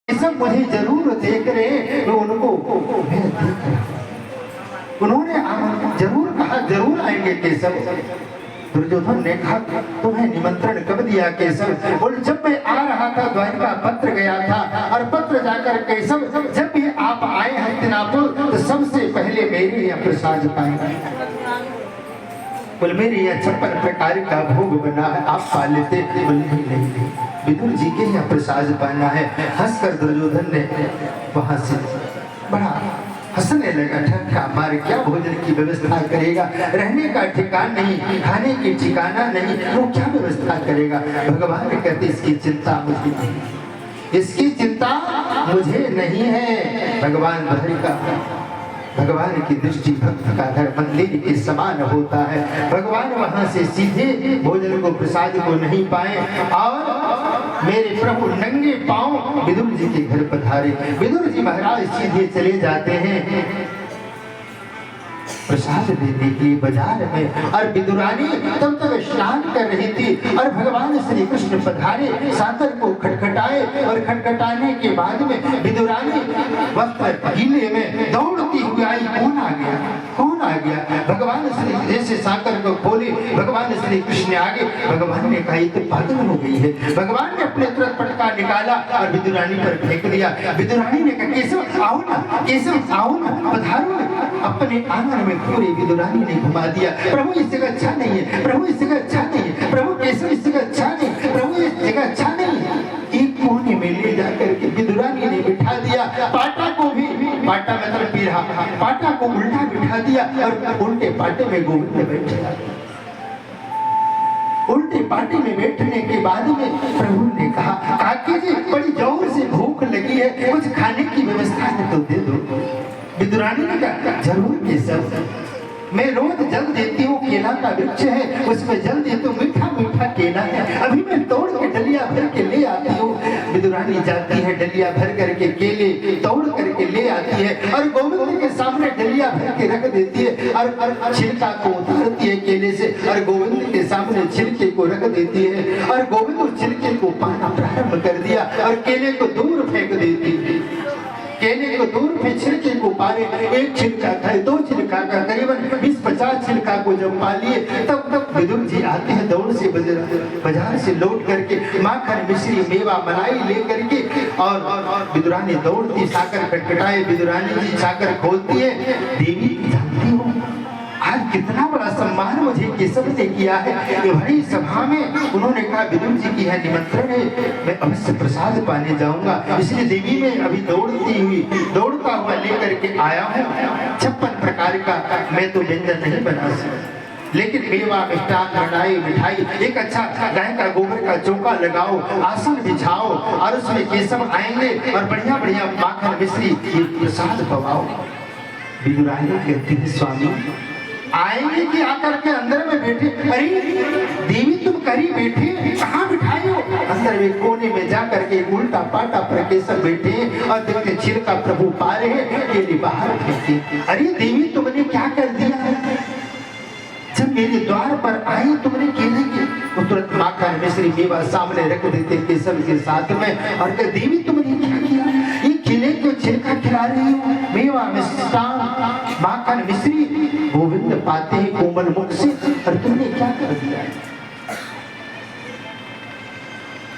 सब मुझे जरूर देख रहे, मैं उनको मैं देख रहा। उन्होंने जरूर कहा जरूर आएंगे केशव। दुर्योधन ने कहा तुम्हें निमंत्रण कब दिया केशव? और जब मैं आ रहा था द्वारिका पत्र गया था और पत्र जाकर केशव जब भी आप आए हस्तिनापुर तो सबसे पहले मेरे यहाँ प्रसाद पाएंगे। बोल मेरे यहाँ 56 प्रकार का भोग बना है, आप पा लेते? बोल नहीं, विदुर जी के यहाँ प्रसाद पाना है। हंसकर दुर्योधन ने वहां से बड़ा हंसने लगा, ठट्ठा मार क्या भोजन की व्यवस्था करेगा? रहने का ठिकाना नहीं, खाने की ठिकाना नहीं, वो क्या व्यवस्था करेगा? भगवान कहते इसकी चिंता मुझे नहीं, इसकी चिंता मुझे नहीं है। भगवान द्वारिका भगवान की दृष्टि भक्त का घर मंदिर के समान होता है। भगवान वहां से सीधे भोजन को प्रसाद को नहीं पाए और मेरे प्रभु नंगे पांव विदुर जी के घर पधारे। विदुर जी महाराज सीधे चले जाते हैं प्रसाद लेने के लिए बाजार में, और विदुरानी तब तक स्नान कर रही थी और भगवान श्री कृष्ण पधारे, सागर को खटखटाए और खटखटाने के बाद में विदुरानी वस्त्र गीले में दौड़ती हुई आई। कौन आ गया? कौन आ गया? भगवान श्री जैसे सागर को खोले, भगवान श्री कृष्ण आगे। भगवान ने कहा ये तो पागल हो गई है। भगवान ने अपने तुरंत पटका निकाला और विदुरानी पर फेंक दिया। विदुरानी ने कहा केशव आओ ना, केशव आओ ना, पधारो। अपने आंगन में पूरी विदुरानी ने घुमा दिया। प्रभु इस जगह अच्छा नहीं है, प्रभु इस जगह अच्छा नहीं है, प्रभु केशव इस जगह अच्छा नहीं, प्रभु इस जगह अच्छा नहीं है। एक कोने में ले जाकर के विदुरानी ने बिठा दिया। पाटा को भी, पाटा मतलब पीढ़ा, पाटा को उल्टा बिठा दिया और उल्टे पाटे में गोविंद बैठ गया। उल्टे पाटे में बैठने के बाद में प्रभु ने कहा काकी जी बड़ी जोर से भूख लगी है, कुछ खाने की व्यवस्था है तो दे दो। विदुरानी ने कहा जरूर केशव, मैं रोज जल देती हूँ, केला का वृक्ष है उसमें जल देती हूँ, मीठा मीठा केला है, अभी मैं तोड़ के डलिया भर के ले आती हूँ। विदुरानी जाती है, डलिया भर करके केले तोड़ करके ले आती है और गोविंद के सामने डलिया भर के रख देती है और छिलका को उतारती है केले से और गोविंद के सामने छिलके को रख देती है और गोविंद उस छिलके को पाना प्रारंभ कर दिया और केले को दूर फेंक देती है। केले को दूर पे छिलके को पारे, एक छिलका खाए, दो छिलका का करीबन 20-50 छिलका को जब पा लिए तब तक विदुर जी आते हैं दौड़ से बाजार से लौट करके माखन मिश्री मेवा मलाई ले करके और विदुरानी दौड़ती, साकर खटखटाए, विदुरानी जी साकर खोलती है। देवी जानती हो आज कितना बड़ा सम्मान मुझे केशव ने किया है कि बड़ी सभा में उन्होंने कहा विदुर जी की है निमंत्रण है, मैं अवश्य प्रसाद पाने जाऊंगा, इसलिए देवी में अभी दौड़ता हुआ लेकर के आया हूँ। 56 प्रकार का मैं तो व्यंजन नहीं बना सकता, लेकिन मेवा मिष्टान बनाई मिठाई, एक अच्छा गाय का गोबर का चौका लगाओ, आसन बिछाओ और उसमें केशव आएंगे और बढ़िया बढ़िया माखन मिश्री प्रसाद पवाओ। विदुरानी कहती है स्वामी आएंगे कि आकर के अंदर में बैठे? अरे देवी तुम करी बैठे, कहाँ बिठाए हो? अंदर में कोने में जा करके उल्टा पाटा पर केशव बैठे और देखते छिलका प्रभु पा रहे केले बाहर फेंके। अरे देवी तुमने क्या कर दिया? जब मेरे द्वार पर आई तुमने केले की तुरंत माखन मिश्री मेवा सामने रख देते केशव के साथ में और कह देवी तुमने क्या किया? ये केले को छिलका खिला रही हो, मेवा मिष्टान माखन मिश्री गोविंद पाते हैं कोमल मुख से और तुमने क्या कर दिया?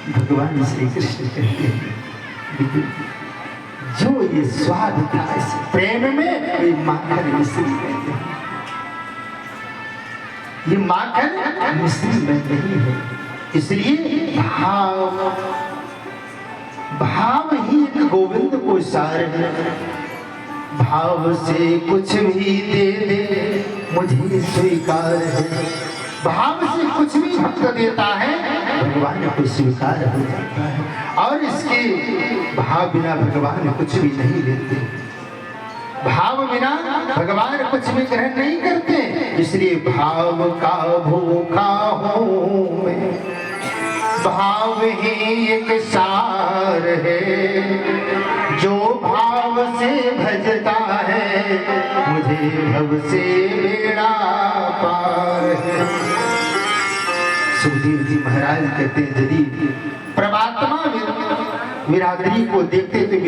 भगवान श्री कृष्ण कहते हैं जो ये स्वाद था इस प्रेम में ये माखन मिश्री कहते हैं, ये माखन मिश्री में नहीं है। इसलिए भाव ही गोविंद को सार है, भाव से कुछ भी दे दे मुझे स्वीकार है। भाव से कुछ भी भक्त देता है भगवान को स्वीकार हो जाता है और इसके भाव बिना भगवान कुछ भी नहीं देते, भाव बिना भगवान कुछ भी ग्रहण नहीं करते। इसलिए भाव का भूखा हूँ मैं, भाव ही एक सार है, जो भाव से भजता है मुझे भव से बेड़ा पार है। सुखदेव जी महाराज कहते हैं यदि परमात्मा विरादरी को देखते तो